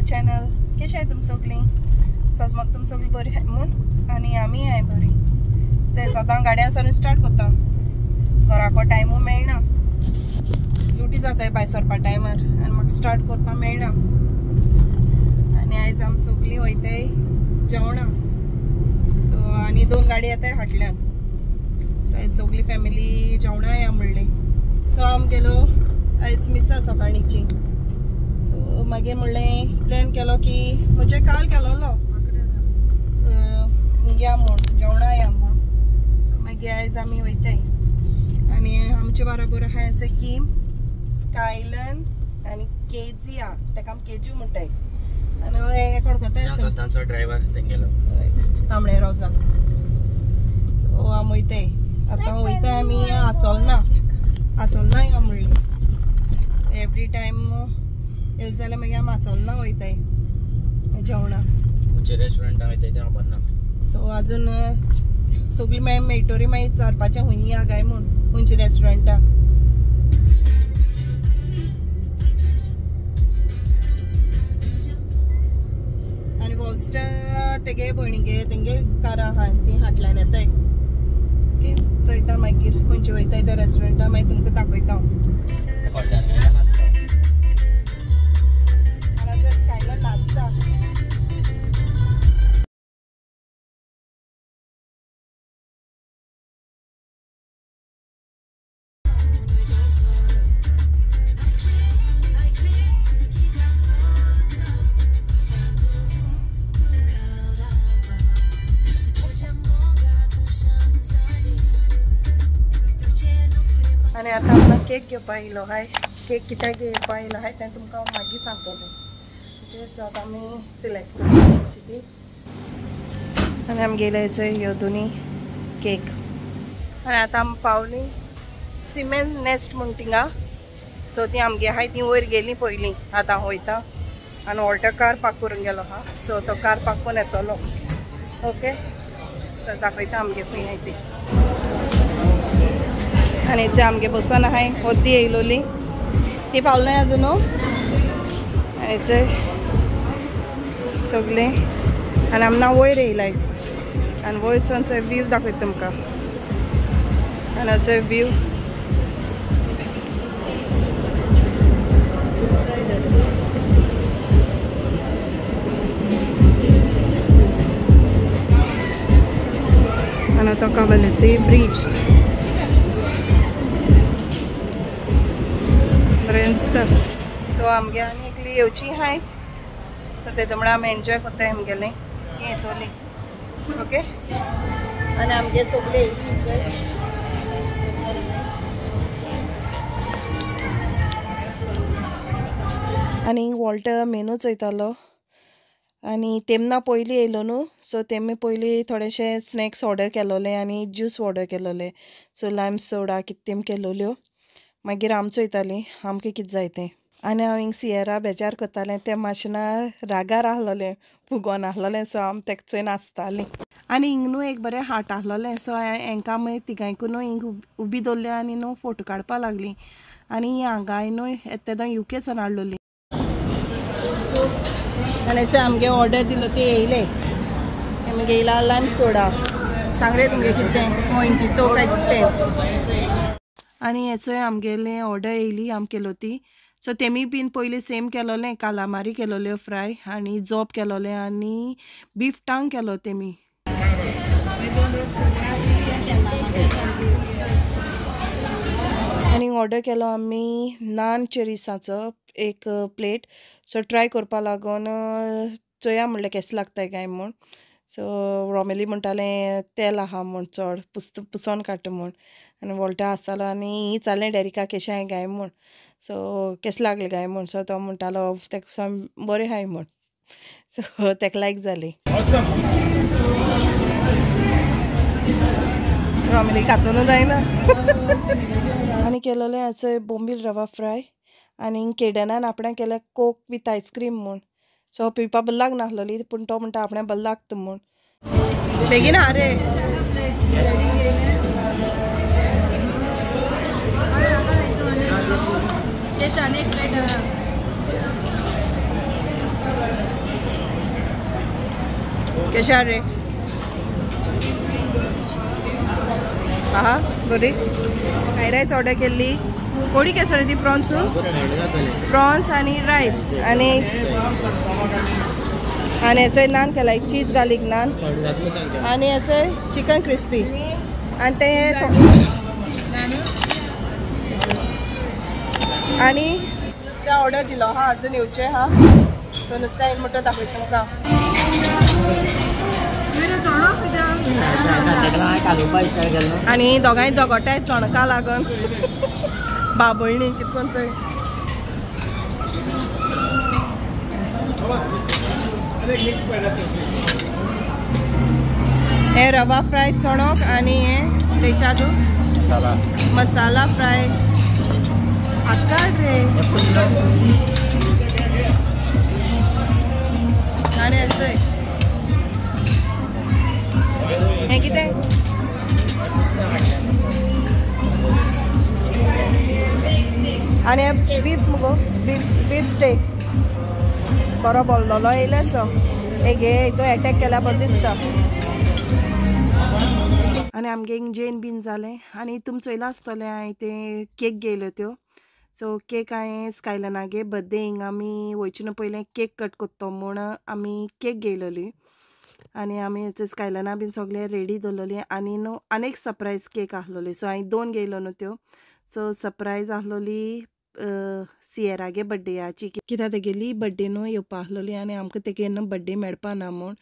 Channel. कशें आहाय तुम सगळीं? सो म्हाका तुम सगळीं बरी आहाय म्हूण आनी आमी हाय बरी. ते सदां गाड्यांसान स्टार्ट करता, घराको टायमू मेळना, ड्युटी जाताय भायर सरपा टायमार आनी म्हाका स्टार्ट करपा मेळना. आनी आयज आमी सगळीं वयताय जेवणा. सो आनी 2 गाडी येताय फाटल्यान. सो आयज सगळी फॅमिली जेवणा या म्हणली. सो आमी गेलो आयज मिसा सकाळीची. सो मागीर म्हणलें प्लॅन केलो की म्हणजे काल केलोलो या म्हूण जेवणा या म्हूण. सो मागीर आयज आमी वयताय आनी आमचे बरोबर आहा किम, स्कायलन आनी केजिया, ताका आमी केजू म्हणटाय. आनी हे कोण कोता तांचो ड्रायव्हर तेंगेलो तांबडे रोजा. सो आमी वयताय आतां वयताय आमी आसोलना या म्हणली. एवरी टायम येल जाल्यार मागीर आमी आसोलना वयताय जेवणा. खंयचे रेस्टॉरंटान वयताय तें खबर ना. सो अजून सगळीं मागीर मेळटोरी मागीर विचारपाचें हुंय या गाय म्हूण खंयची रेस्टॉरंटा. आनी वॉल्स्टर तेगे भयणीगे तेंगे कार आहा ती फाटल्यान येताय. ओके चोयता मागीर खंयची वयताय त्या रेस्टॉरंटा मागीर तुमकां दाखयता हांव. स्कायलन नाचता. आनी आतां आमकां केक घेवपा येयलो हाय. केक कित्याक घेवपा येयलो हाय तें तुमकां मागीर सांगतलें. सो आतां आमी सिलेक्ट करपाची ती. आनी आमी गेले ह्यो दोनी केक. आनी आतां आमी पावली सिमेंट नेस्ट म्हूण थिंगा. सो ती आमगे आहाय ती वयर गेली पयलीं. आतां वयता आनी व्हडलो कार पार्क करून गेलो हा. सो तो कार पार्क करून येतलो. ओके सो दाखयता आमगे खंय हाय ती. आनी हेचे आमगे बसून आहाय वद्दी येयलोली ती पावली अजून. हेचे सगळें आनी आमी ना वयर येयलाय आनी वयरसून चोय व्यू दाखयता तुमकां. आनी हाचो व्यू आनी तो काबलेची ब्रिज तो आमगे आनी एकली येवची हाय. सो ते म्हणून आमी एन्जॉय करताय आमगेलें ती येतोली. ओके आनी आमगे सगळे येयली चोय. आनी वॉल्ट मेनू चोयतालो आनी तेमना पयलीं येयलो न्हू. सो तेमी पयलीं थोडेशे स्नॅक्स ऑर्डर केलोले आनी ज्यूस ऑर्डर केलोले. सो लायम सोडा कितें तेम केलोल्यो. मागीर आमी चोयतालीं आमकां कितें जाय तें. आनी हांव हिंग सियरा बेजार करतालें तें मातशें ना रागार आहलोलें फुगोन आहलोलें. सो आमी तेका चोय नाचतालीं. आनी हिंग न्हू एक बरें हाट आहलोलें. सो हांकां आमी तिगांयकू न्हू हिंग उबी दवरलें आनी न्हू फोटो काडपा लागलीं. आनी हांगाय न्हू तेदो यूकेसून हाडलोली. आनी हेचे आमगे ऑर्डर दिलो ते येयले. आमगे येयला लायम सोडा. सांग रे तुमगे कितें मोइंजितो काय कितें. आनी हेचोय आमगेलें ऑर्डर येयली आमी केलो ती. सो तेमी बीन पयलीं सेम केलोलें कालामारी केलोल्यो फ्राय आनी जोब केलोलें आनी बीफ टांग केलो तेमी. आनी ऑर्डर केलो आमी नान चेरिसाचो एक प्लेट. सो ट्राय करपा लागोन चोया म्हणलें केस लागताय काय म्हूण. सो रोमेली म्हणटालें तेल आहा म्हूण चड पुसोन काडटा म्हूण. आनी वॉल्टा आसतालो आनी ही चालें डेरिका केशें हाय गाय म्हूण. सो केस लागलें गाय म्हूण. सो तो म्हणटालो तेका बरें हाय म्हूण. सो तेका लायक जाली. रोमेली खातून जायना. आनी केलोलें हाचो बोंबील रवा फ्राय आनी केडनान आपणें केलें कोक विथ आयस्क्रीम म्हूण. सो पिवपा बरें लाग नाहलोली पूण तो म्हणटा आपणें बरें लागता म्हूण. बेगीन हा रे. एक प्लेट कशा रे? हा बरी काय रायस ऑर्डर केली. कोडी केसर ती प्रॉन्स आणि राईस आणि याचं नान केलाय चीज गार्लिक नान आणि याचं चिकन क्रिस्पी आणि ते आणि नुस्तें ऑर्डर दिलो हा अजून येवचे हा सो नुस्तें येयला म्हणटा दाखयता तुमकां. आणि दोगांय दोगोटाय चणका लागून बाबळणी कितकोन चंय हे रवा फ्राय चणक आणि हे रेचादू मसाला फ्राय आकाड रे आणि असं हे कितें आणि बीफ मुगो बीफ स्टेक बरो बोललोलो येयले सो एक हे तो अटॅक केल्या बरें दिसता. आनी आमगे जेन बीन जालें आनी तुमी चोयलां आसतलें हांवें ते केक घेयल्यो त्यो. सो केक हांवें स्कायलनागे बर्थडे हिंग आमी वयचे पयलें केक कट कोत्तो म्हूण आमी केक घेयलोली आनी आमी स्कायलना बीन सगळें रेडी दवरलोली आनी न्हू आनी एक सरप्रायज केक आहलोली सो हांवें 2 घेयलो न्हू त्यो. सो सरप्रायज आहलोली सियरागे बड्डेयाची कित्याक तेगेली बड्डे न्हू येवपा आहलोली आनी आमकां तेगे न्हू बड्डे मेळपा ना म्हूण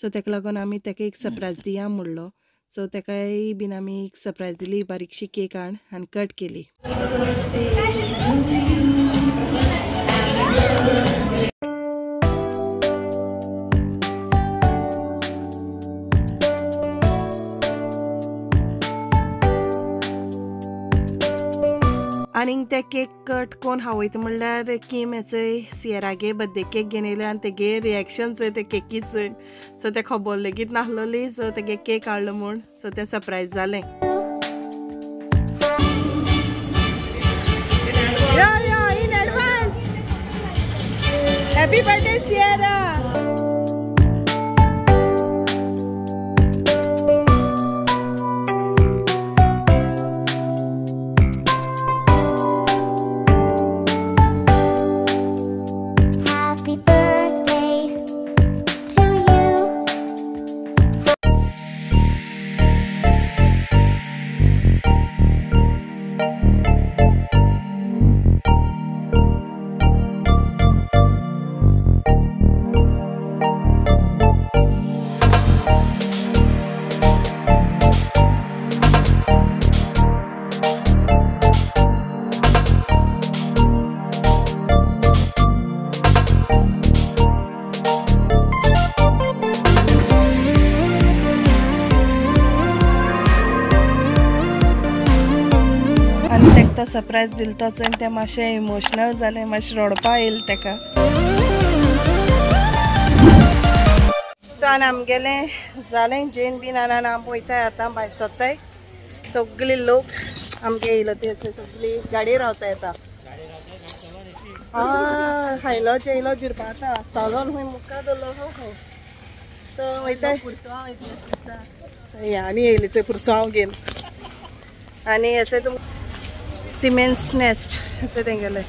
सो तेका लागून आमी तेका एक सरप्रायज दिया म्हणलो. सो तेकाय बीन आमी एक सरप्रायज दिली बारीकशी केक हाड आनी कट केली. आनी ते केक कट कोण हांव वयता म्हणल्यार किम हेचोय सियरागे बर्थडे केक घेवन येयले आनी तेगे रिएक्शन चोय ते केकी चोय सो ते खबर लेगीत नाहलोली सो तेगे केक हाडलो म्हूण सो ते सरप्रायज जालें. In advance happy birthday Sierra. तो सरप्रायज दिल तो चोय ते मातशें इमोशनल जालें मातशें रडपा येयलें तेका. सो आनी आमगेलें जालें जेन बीन आनी आमी वयताय आतां भायर सरताय सगळी लोक आमगे येयलो ते सगळी गाडी रावताय आतां. हायलो जेयलो जिरपा आतां चलोन खंय मुखार दवरलो खंय सो वयताय आनी येयली चोय पुरसांव घेवन आनी हेचें तुम सिमेंट्स नेस्ट हेचें तेंगेलें.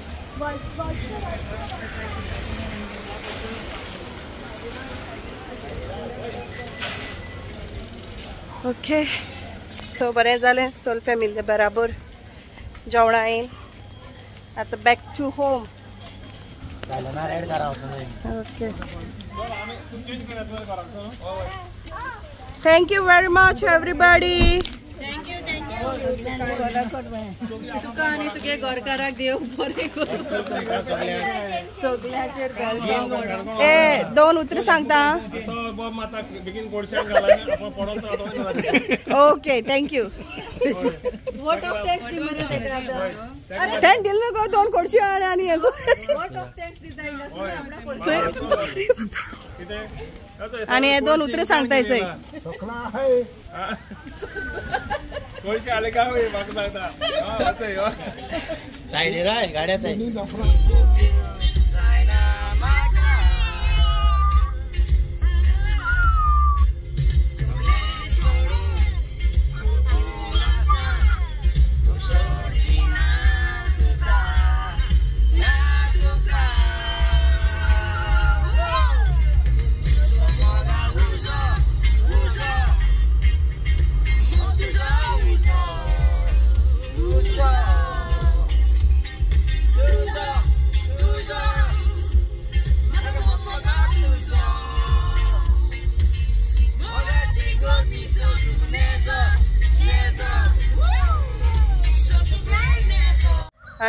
ओके सो बरें जालें सोल फॅमिली बराबर जेवणा येयन आतां back to home. Okay thank you very much everybody. तुका आनी तुगे घरकाराक देव बरें सगळ्याचेर ए 2 उतरां सांगता. Okay thank you. Vote of thanks दी मरे तेका थँक दिल गो 2 कोडशी आनी वोट ऑफ थँक्स दिता आनी हे 2 उतरां सांगताय चोय.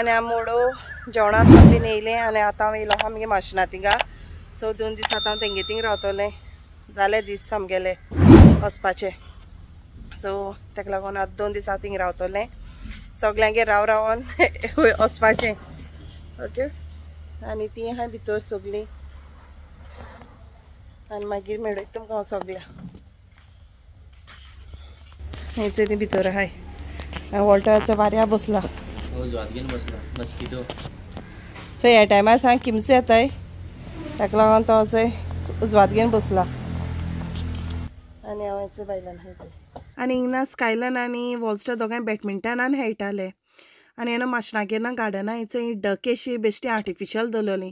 आनी आमोडो जेवणा बीन येयलें आनी आतां हांव येयलो आहा मगे माशना थिंगा सो 2 दीस आतां हांव तेंगे थिंग रावतलें जाले दीस सामगेले वचपाचे सो ताका लागून आतां 2 दीस हांव थिंग रावतलें सगल्यांगेर रावन वचपाचें ओके आनी ती आहाय भितर सगलीं आनी मागीर मेळय तुमकां हांव सगल्या हेंच ती भितर आहाय वॉल्टराचो वाऱ्या बसला मस्किटो सो ह्या टायमार सांग किमचे येताय ताका लागून तो चंय उजवात घेवन बसला आनी हांव हेचो बायलान हाय आनी हिंगा स्कायलन आनी वॉल्स्टर दोगांय बॅडमिंटनान खेळटाले आनी हेना माशनागेर ना गार्डना थंय डक अशी बेश्टी आर्टिफिशियल दवरलेली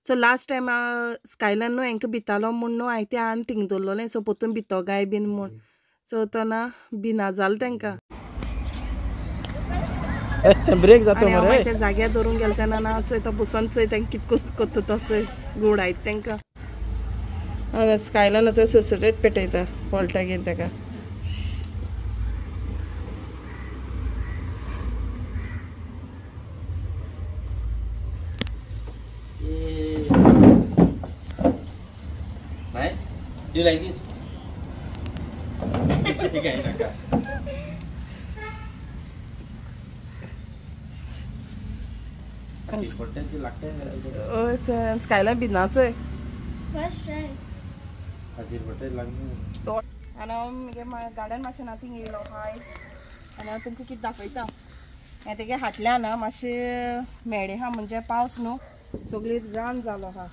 सो लास्ट टायम स्कायलन न्हू हेंका भितालो म्हूण न्हू हांवें ते आनी थिंग दवरलेलें सो पोतून भितो गाय बीन म्हूण सो तो ना भिना जालें तांकां ब्रेक जातो मरे त्या जाग्यार दवरून गेले तेन्ना ना चोय तो बसून चोय तांकां कितको कोत्ता तो चोय गूड आयत तांकां हांगा स्कायलन थंय सुसुरीत पेटयता वॉल्टागेर ताका Nice. Do you like this? स्कायलन भिनाचोय आनी हांव मगे गार्डन मातशें ना थिंग येयलो हाय आनी हांव तुमकां कितें दाखयता हें तेगे हाटल्या ना मातशें मेडे हा म्हणजे पावस न्हू सगळी रान जालो हा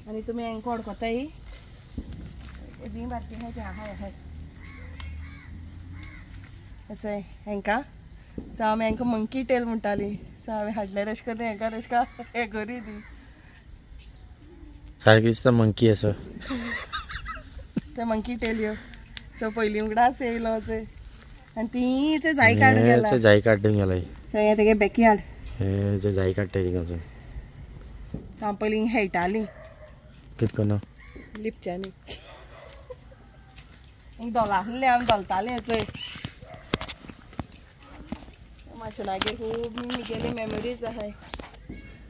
आनी तुमी हेंका वडकोताय दी बारकी हाय ते आहाय आहाय चोय हेंका सो हांव हेंका मंकी टेल म्हणटाली सो हांवें हाडल्यार अशें करून हेंका अशें हें करी दी सारकी दिसता मंकी असो ते मंकी टेल यो सो पयलीं उगडास येयलो चोय आनी तीच जाय काडून गेला जाय काडून गेला सो हें तेगे बॅकयार्ड हे जाय काडटा थिंगाचो हांव पयलीं खेळटाली कितें कोन्न लिपच्यांनी दोला आहले हांव दोलतालें चोय मातशें लागीं खूब मिगेली मेमरीज आहाय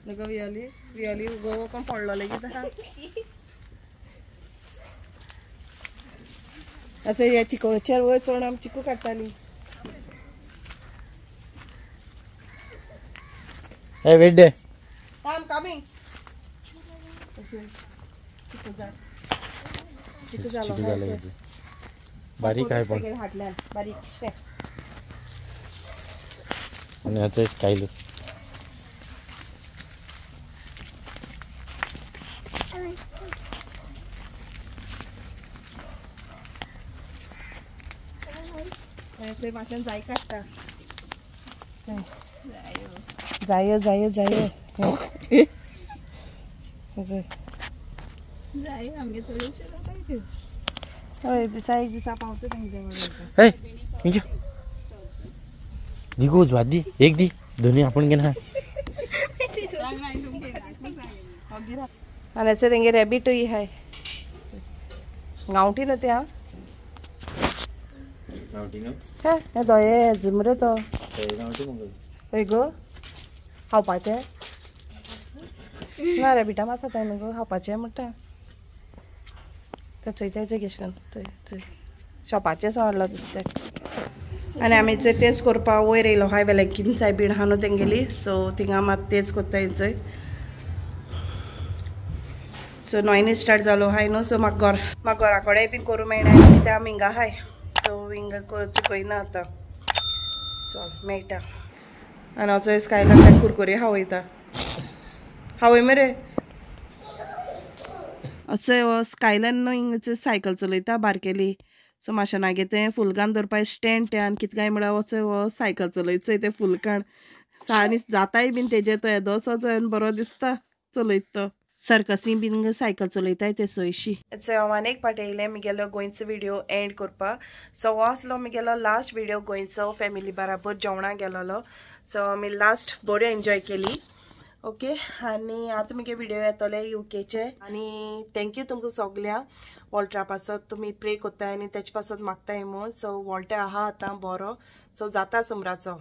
नको वियोली वियोली उगो कोण पडलो लेगीत आहा अच्छा ह्या चिकोच्यार वयर चोड आमी chikoo काडटाली Hey, wait there. I'm coming. Chikoo जालो बारीक आहे पण हाटल्यान बारीक शे आणि याचं स्टाईल ते माशान जाय काडटा जायो जायो जायो जाय आमगे थोडी हय दिसा एक दिसा पावता तेंगे हे इंगे दिगो ज्वाद दी एक दी दोन्ही आपण घे ना आणि तेंगे रॅबिटूय हाय गांवठी न्हू ते हा हे दोये झुमरे तो हय गो खावपाचें ना रॅबिटा मात जाता न्हू गो खावपाचें म्हणटा ते चोयतायचे घेशकन थंय शॉपाचें सो हाडलो दिसता आनी आमी चंय तेच करपा वयर येयलो हाय वेलेकीन साय बीण आहा न्हू तेंगेली सो थिंगा मात तेच कोत्ताय चंय सो नॉयनी स्टार्ट जालो हाय न्हू सो म्हाका घरा कडेन बीन करूं मेळना कित्याक आमी हिंगा हाय सो हिंगा चुकयना आतां चल मेळटा आनी हांव चंय स्कायलन कुरकुरी खावयता खावय मरे असो स्कायलन न्हू हिंगाच सायकल चलयता बारकेली सो मातशें नागे तें फुलकान दवरपा स्टँड ते आनी कितें काय म्हळ्यार वचय वो सायकल चलयचोय तें फुलकान आनी जाताय बीन तेजे तो येदो सो आनी बरो दिसता चलयत तो सर्कसी बीन सायकल चलयताय ते सोयशी सो हांव आनी एक पाटी येयलें म्हगेलो गोंयचो व्हिडिओ एंड करपा सो हो आसलो म्हगेलो लास्ट व्हिडिओ गोंयचो फॅमिली बराबर जेवणाक गेलोलो सो आमी लास्ट बऱ्यो एन्जॉय केली ओके आनी आतां म्हगे व्हिडिओ येतले यूकेचे आनी थँक्यू तुमकां सगल्यांक वॉल्टरा पासत तुमी प्रे कोत्ताय आनी तेजे पासत मागताय म्हूण सो वॉल्टे आहा आतां बरो सो जाता सुमराचो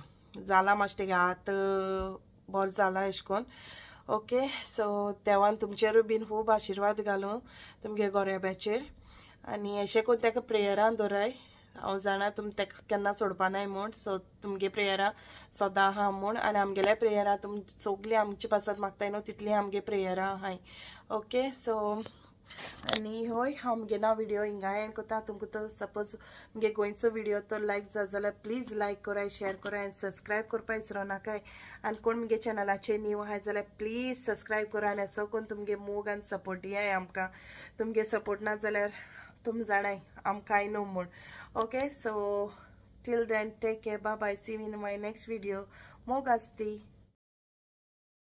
जाला मातशें तेगे हात बरो जाला अशें कोन्न. ओके, सो देवान तुमचेरूय बीन खूब आशिर्वाद घालूं तुमगे गोऱ्याब्याचेर आनी अशें करून ताका प्रेयरान दवराय. हांव जाणा तुम ताका केन्ना सोडपा नाय म्हूण, सो तुमगे प्रेयरां सदां आहा म्हूण आनी आमगेल्या प्रेयरां तुम सगलीं आमची पासत मागताय न्हू तितली आमगे प्रेयरां आहाय. ओके, सो आनी हय हांव मुगे ना व्हिडिओ हिंगा एंड कोता. तुमकां तो सपोज मुगे गोंयचो व्हिडिओ तो लायक जाल्यार प्लीज लायक कराय, शेअर कराय आनी सबस्क्रायब करपा विसरो नाकाय. आनी कोण मुगे चॅनलाचेर न्यू आहाय जाल्यार प्लीज सबस्क्रायब करा आनी असो करून तुमगे मोग आनी सपोर्ट दियाय आमकां. तुमगे सपोर्ट ना जाल्यार तुम जाणाय आमकांय न्हू म्हूण. Okay, so till then take care, bye bye, see you in my next video. मोग आसती.